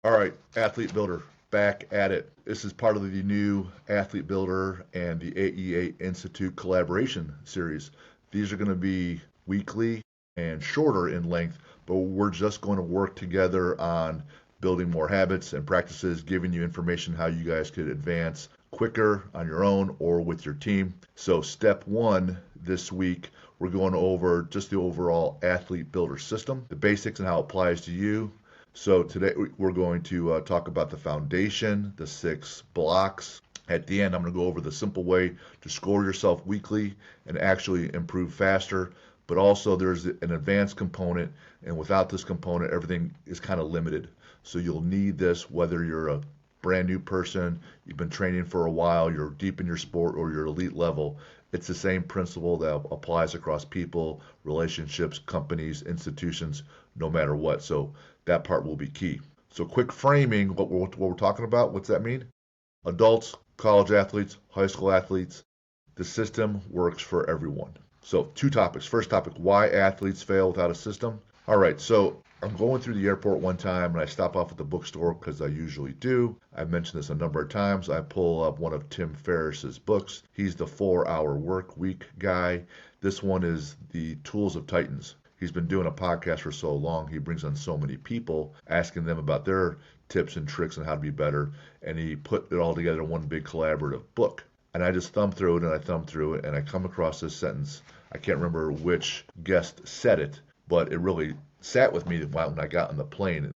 All right, Athlete Builder, back at it. This is part of the new Athlete Builder and the AEA Institute collaboration series. These are going to be weekly and shorter in length, but we're just going to work together on building more habits and practices, giving you information how you guys could advance quicker on your own or with your team. So, step one this week, we're going over just the overall Athlete Builder system, the basics and how it applies to you. So today we're going to talk about the foundation, the 6 blocks. At the end, I'm going to go over the simple way to score yourself weekly and actually improve faster. But also, there's an advanced component, and without this component, everything is kind of limited. So you'll need this whether you're a brand new person, you've been training for a while, you're deep in your sport, or you're elite level. It's the same principle that applies across people, relationships, companies, institutions, no matter what. So that part will be key. So quick framing, what we're talking about, what's that mean? Adults, college athletes, high school athletes, the system works for everyone. So 2 topics. First topic, why athletes fail without a system. All right, so I'm going through the airport one time and I stop off at the bookstore because I usually do. I've mentioned this a number of times. I pull up one of Tim Ferriss's books. He's the 4-Hour Work Week guy. This one is The Tools of Titans. He's been doing a podcast for so long. He brings on so many people, asking them about their tips and tricks on how to be better. And he put it all together in one big collaborative book. And I just thumbed through it and I thumbed through it and I come across this sentence. I can't remember which guest said it, but it really sat with me when I got on the plane.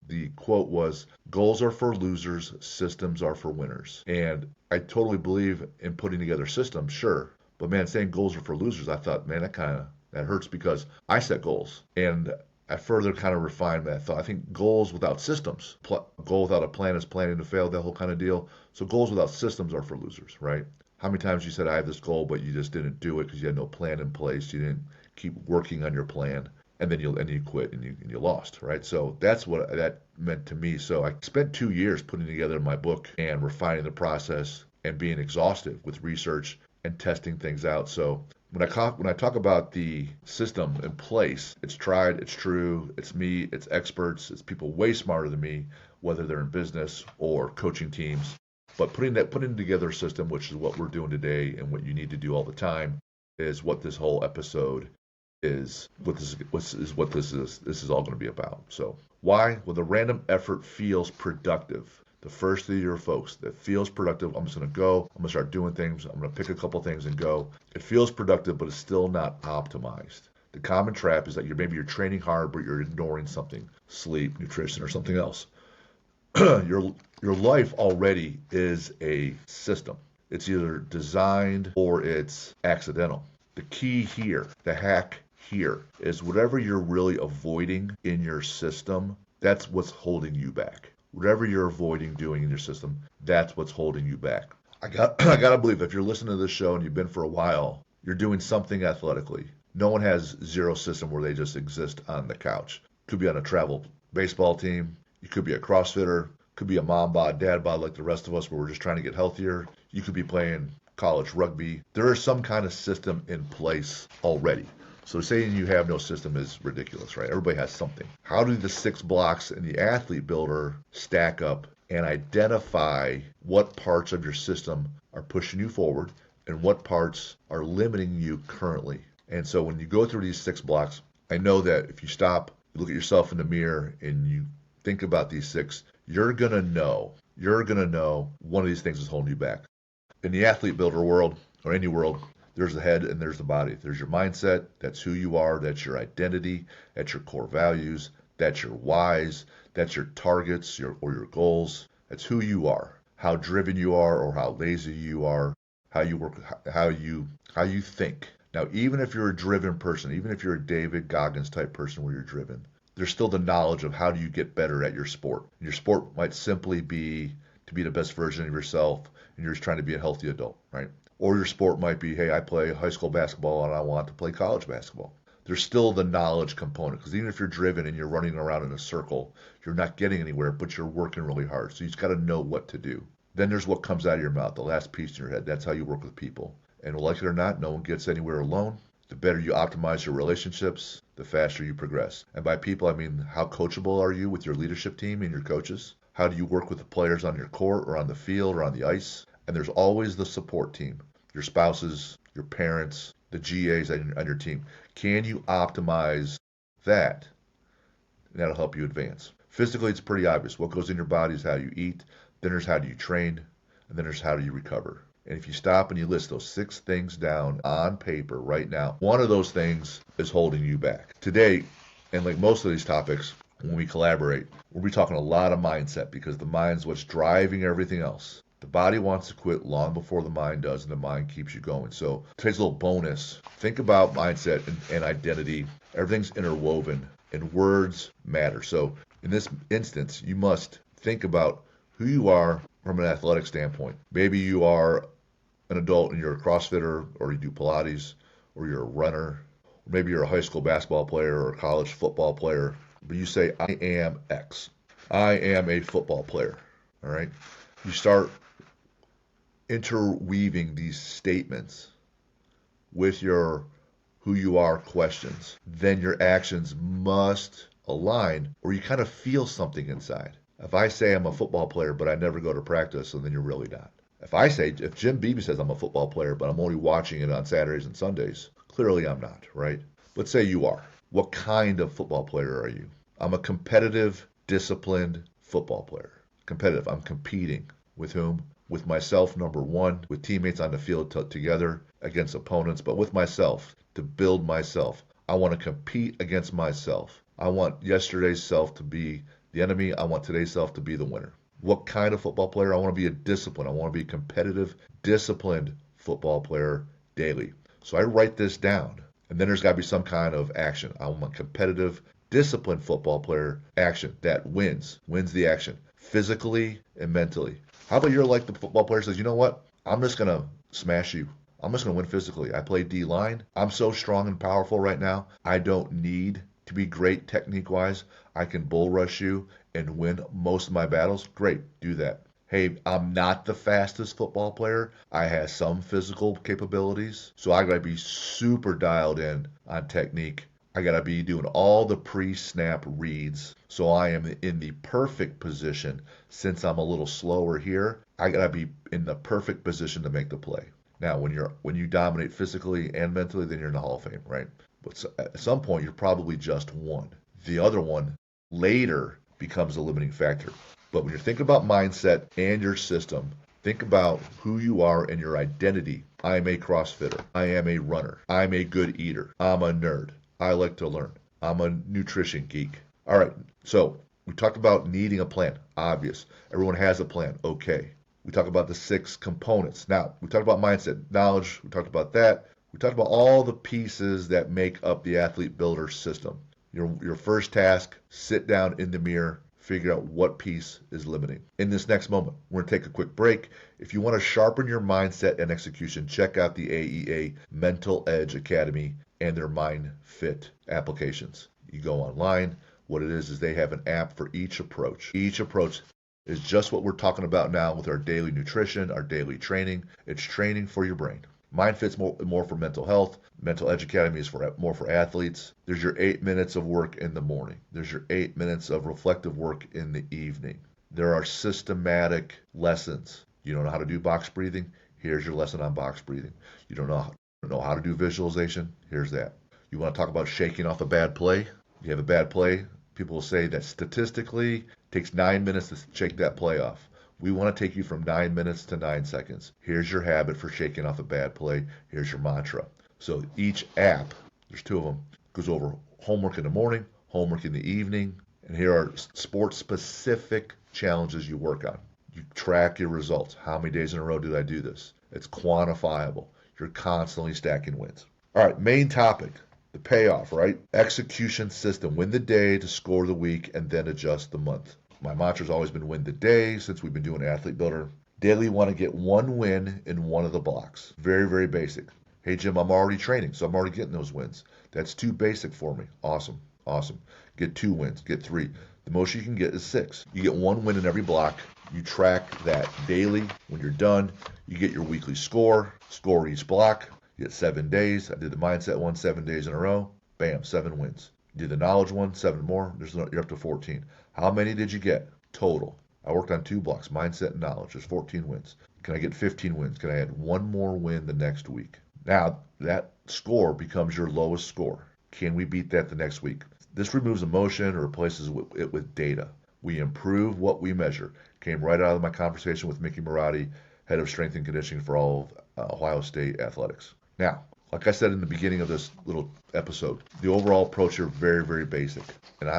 The quote was, "Goals are for losers, systems are for winners." And I totally believe in putting together systems, sure. But man, saying goals are for losers, I thought, man, that hurts because I set goals. And I further kind of refined that thought. I think goals without systems, goal without a plan is planning to fail, that whole kind of deal. So goals without systems are for losers, right? How many times you said, I have this goal, but you just didn't do it because you had no plan in place. You didn't keep working on your plan. And then you quit and you lost, right? So that's what that meant to me. So I spent 2 years putting together my book and refining the process and being exhaustive with research and testing things out. So when I talk about the system in place, it's tried, it's true, it's me, it's experts, it's people way smarter than me, whether they're in business or coaching teams. But putting together a system, which is what we're doing today and what you need to do all the time, is what this whole episode is. What this is. This is all going to be about. So why? Well, the random effort feels productive. The first of your folks that feels productive, I'm just going to go. I'm going to start doing things. I'm going to pick a couple things and go. It feels productive, but it's still not optimized. The common trap is that maybe you're training hard, but you're ignoring something, sleep, nutrition, or something else. Your life already is a system. It's either designed or it's accidental. The key here, the hack here, is whatever you're really avoiding in your system, that's what's holding you back. Whatever you're avoiding doing in your system, that's what's holding you back. I gotta believe if you're listening to this show and you've been for a while, you're doing something athletically. No one has zero system where they just exist on the couch. Could be on a travel baseball team. You could be a CrossFitter. Could be a mom bod, dad bod like the rest of us where we're just trying to get healthier. You could be playing college rugby. There is some kind of system in place already. So saying you have no system is ridiculous, right? Everybody has something. How do the 6 blocks in the Athlete Builder stack up and identify what parts of your system are pushing you forward and what parts are limiting you currently? And so when you go through these 6 blocks, I know that if you stop, you look at yourself in the mirror and you think about these 6, you're going to know one of these things is holding you back. In the Athlete Builder world or any world, there's the head and there's the body. There's your mindset. That's who you are. That's your identity. That's your core values. That's your whys. That's your targets or your goals. That's who you are. How driven you are or how lazy you are. How you work. How you think. Now, even if you're a driven person, even if you're a David Goggins type person where you're driven, there's still the knowledge of how do you get better at your sport. Your sport might simply be to be the best version of yourself and you're just trying to be a healthy adult, right? Or your sport might be, hey, I play high school basketball and I want to play college basketball. There's still the knowledge component because even if you're driven and you're running around in a circle, you're not getting anywhere, but you're working really hard. So you just got to know what to do. Then there's what comes out of your mouth, the last piece in your head. That's how you work with people. And like it or not, no one gets anywhere alone. The better you optimize your relationships, the faster you progress. And by people, I mean how coachable are you with your leadership team and your coaches? How do you work with the players on your court or on the field or on the ice? And there's always the support team, your spouses, your parents, the GAs on your team. Can you optimize that? And that'll help you advance. Physically, it's pretty obvious. What goes in your body is how you eat. Then there's how do you train. And then there's how do you recover. And if you stop and you list those 6 things down on paper right now, one of those things is holding you back. Today, and like most of these topics, when we collaborate, we'll be talking a lot of mindset because the mind's what's driving everything else. The body wants to quit long before the mind does, and the mind keeps you going. So today's a little bonus. Think about mindset and identity. Everything's interwoven, and words matter. So in this instance, you must think about who you are from an athletic standpoint. Maybe you are an adult and you're a CrossFitter, or you do Pilates, or you're a runner, or maybe you're a high school basketball player or a college football player, but you say, I am X. I am a football player. All right? You start interweaving these statements with your who you are questions. Then your actions must align, or you kind of feel something inside. If I say I'm a football player, but I never go to practice, so then you're really not. If Jim Beebe says I'm a football player, but I'm only watching it on Saturdays and Sundays, clearly I'm not, right? But say you are. What kind of football player are you? I'm a competitive, disciplined football player. Competitive. I'm competing. With whom? With myself, number one, with teammates on the field together against opponents, but with myself, to build myself. I want to compete against myself. I want yesterday's self to be the enemy. I want today's self to be the winner. What kind of football player? I want to be a disciplined. I want to be a competitive, disciplined football player daily. So I write this down, and then there's got to be some kind of action. I'm a competitive, disciplined football player. Action that wins the action, physically and mentally. How about you're like the football player says, you know what? I'm just going to smash you. I'm just going to win physically. I play D-line. I'm so strong and powerful right now. I don't need to be great technique-wise. I can bull rush you and win most of my battles. Great, do that. Hey, I'm not the fastest football player. I have some physical capabilities. So I got to be super dialed in on technique. I got to be doing all the pre-snap reads. So I am in the perfect position. Since I'm a little slower here, I got to be in the perfect position to make the play. Now, when you dominate physically and mentally, then you're in the Hall of Fame, right? But at some point, you're probably just one. The other one later becomes a limiting factor. But when you're thinking about mindset and your system, think about who you are and your identity. I am a CrossFitter. I am a runner. I'm a good eater. I'm a nerd. I like to learn. I'm a nutrition geek. All right, so we talked about needing a plan. Obvious. Everyone has a plan. Okay. We talked about the 6 components. Now, we talked about mindset, knowledge. We talked about that. We talked about all the pieces that make up the athlete builder system. Your first task, sit down in the mirror, figure out what piece is limiting. In this next moment, we're going to take a quick break. If you want to sharpen your mindset and execution, check out the AEA Mental Edge Academy and their Mind Fit applications. You go online. What it is they have an app for each approach. Each approach is just what we're talking about now with our daily nutrition, our daily training. It's training for your brain. Mind Fit's more for mental health. Mental Edge Academy is more for athletes. There's your 8 minutes of work in the morning. There's your 8 minutes of reflective work in the evening. There are systematic lessons. You don't know how to do box breathing? Here's your lesson on box breathing. You don't know how to do visualization? Here's that. You want to talk about shaking off a bad play? You have a bad play. People will say that statistically it takes 9 minutes to shake that play off. We want to take you from 9 minutes to 9 seconds. Here's your habit for shaking off a bad play. Here's your mantra. So each app, there's 2 of them, goes over homework in the morning, homework in the evening, and here are sport-specific challenges you work on. You track your results. How many days in a row did I do this? It's quantifiable. You're constantly stacking wins. All right, main topic. The payoff, right? Execution system. Win the day to score the week and then adjust the month. My mantra's always been win the day since we've been doing Athlete Builder. Daily want to get 1 win in one of the blocks. Very, very basic. Hey, Jim, I'm already training, so I'm already getting those wins. That's too basic for me. Awesome. Get 2 wins. Get 3. The most you can get is 6. You get 1 win in every block. You track that daily. When you're done, you get your weekly score each block. You get 7 days. I did the mindset one 7 days in a row. Bam, 7 wins. You did the knowledge one, 7 more. You're up to 14. How many did you get total? I worked on 2 blocks, mindset and knowledge. There's 14 wins. Can I get 15 wins? Can I add one more win the next week? Now, that score becomes your lowest score. Can we beat that the next week? This removes emotion and replaces it with data. We improve what we measure. Came right out of my conversation with Mickey Marotti, head of strength and conditioning for all of Ohio State athletics. Now, like I said in the beginning of this little episode, the overall approach here very, very basic. And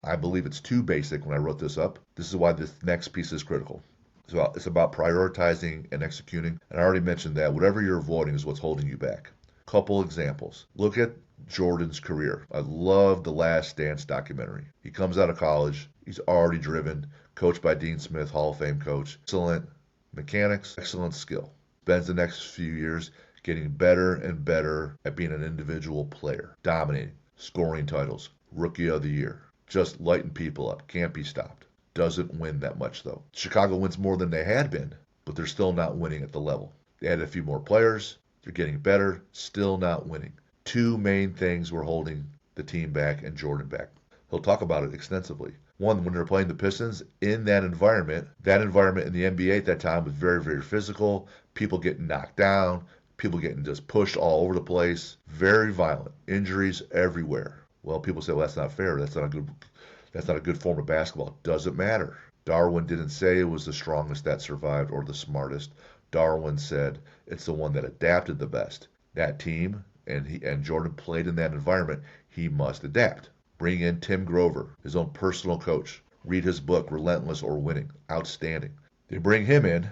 I believe it's too basic when I wrote this up. This is why this next piece is critical. It's about prioritizing and executing. And I already mentioned that whatever you're avoiding is what's holding you back. Couple examples. Look at Jordan's career. I love the Last Dance documentary. He comes out of college. He's already driven, coached by Dean Smith, Hall of Fame coach. Excellent mechanics, excellent skill. Spends the next few years getting better and better at being an individual player, dominating, scoring titles, rookie of the year, just lighting people up, can't be stopped. Doesn't win that much though. Chicago wins more than they had been, but they're still not winning at the level. They added a few more players, they're getting better, still not winning. 2 main things were holding the team back and Jordan back. He'll talk about it extensively. One, when they're playing the Pistons, in that environment in the NBA at that time was very, very physical, people getting knocked down, people getting just pushed all over the place, very violent, injuries everywhere. Well, people say, well, that's not fair, that's not a good form of basketball. Doesn't matter. Darwin didn't say it was the strongest that survived or the smartest. Darwin said it's the one that adapted the best. That team, and Jordan played in that environment, he must adapt. Bring in Tim Grover, his own personal coach. Read his book, Relentless or Winning. Outstanding. They bring him in.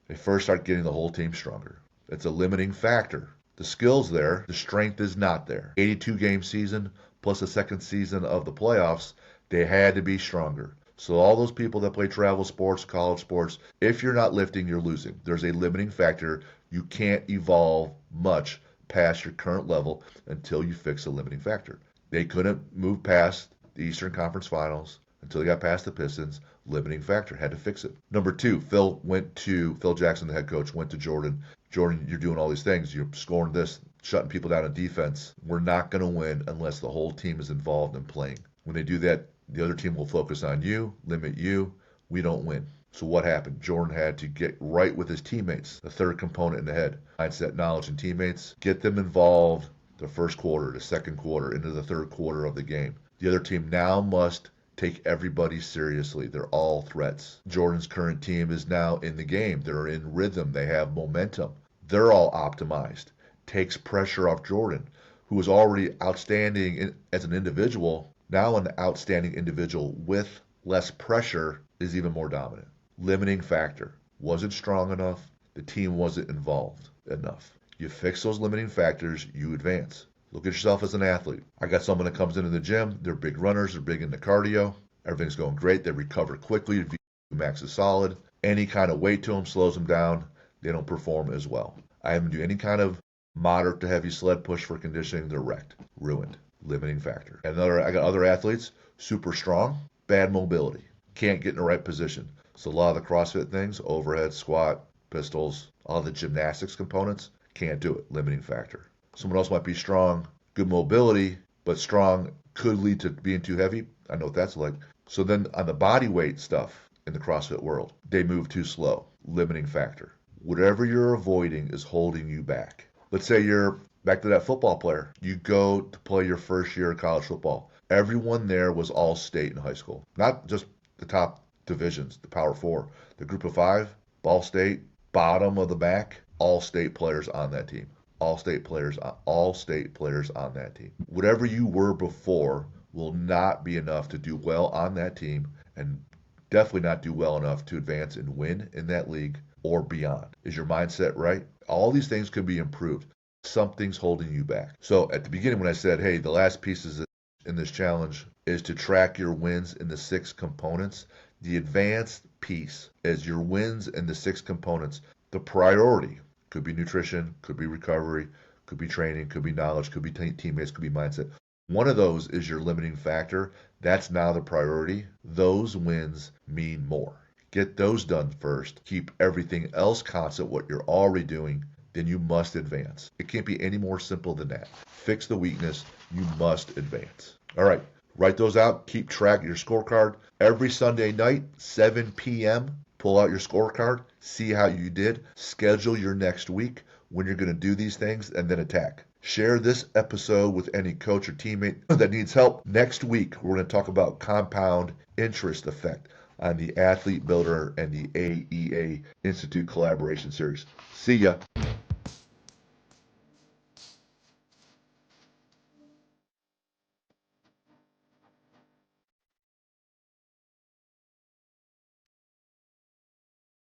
They first start getting the whole team stronger. It's a limiting factor. The skill's there. The strength is not there. 82-game season plus the second season of the playoffs, they had to be stronger. So all those people that play travel sports, college sports, if you're not lifting, you're losing. There's a limiting factor. You can't evolve much past your current level until you fix a limiting factor. They couldn't move past the Eastern Conference Finals until they got past the Pistons. Limiting factor. Had to fix it. Number 2, Phil Jackson, the head coach, went to Jordan. Jordan, you're doing all these things. You're scoring this, shutting people down in defense. We're not going to win unless the whole team is involved in playing. When they do that, the other team will focus on you, limit you. We don't win. So what happened? Jordan had to get right with his teammates, the third component in the head. Mindset, knowledge, and teammates. Get them involved the first quarter, the second quarter, into the third quarter of the game. The other team now must take everybody seriously. They're all threats. Jordan's current team is now in the game. They're in rhythm. They have momentum. They're all optimized. Takes pressure off Jordan, who was already outstanding as an individual. Now an outstanding individual with less pressure is even more dominant. Limiting factor. Wasn't strong enough. The team wasn't involved enough. You fix those limiting factors, you advance. Look at yourself as an athlete. I got someone that comes into the gym. They're big runners. They're big into cardio. Everything's going great. They recover quickly. VMAX is solid. Any kind of weight to them slows them down. They don't perform as well. I have them do any kind of moderate to heavy sled push for conditioning. They're wrecked. Ruined. Limiting factor. I got other athletes, super strong, bad mobility. Can't get in the right position. So a lot of the CrossFit things, overhead, squat, pistols, all the gymnastics components, can't do it. Limiting factor. Someone else might be strong, good mobility, but strong could lead to being too heavy. I know what that's like. So then on the body weight stuff in the CrossFit world, they move too slow. Limiting factor. Whatever you're avoiding is holding you back. Let's say you're back to that football player. You go to play your first year of college football. Everyone there was all state in high school. Not just the top divisions, the Power Four. The group of 5, Ball State, bottom of the back, all state players on that team. All state players on that team. Whatever you were before will not be enough to do well on that team, and definitely not do well enough to advance and win in that league or beyond. Is your mindset right? All these things could be improved. Something's holding you back. So at the beginning when I said, hey, the last pieces in this challenge is to track your wins in the 6 components. The advanced piece is your wins in the 6 components. The priority could be nutrition, could be recovery, could be training, could be knowledge, could be teammates, could be mindset. One of those is your limiting factor. That's now the priority. Those wins mean more. Get those done first. Keep everything else constant, what you're already doing. then you must advance. It can't be any more simple than that. Fix the weakness, you must advance. All right, write those out. Keep track of your scorecard. Every Sunday night, 7 p.m., pull out your scorecard, see how you did, schedule your next week when you're going to do these things, and then attack. Share this episode with any coach or teammate that needs help. Next week, we're going to talk about compound interest effect on the Athlete Builder and the AEA Institute collaboration series. See ya.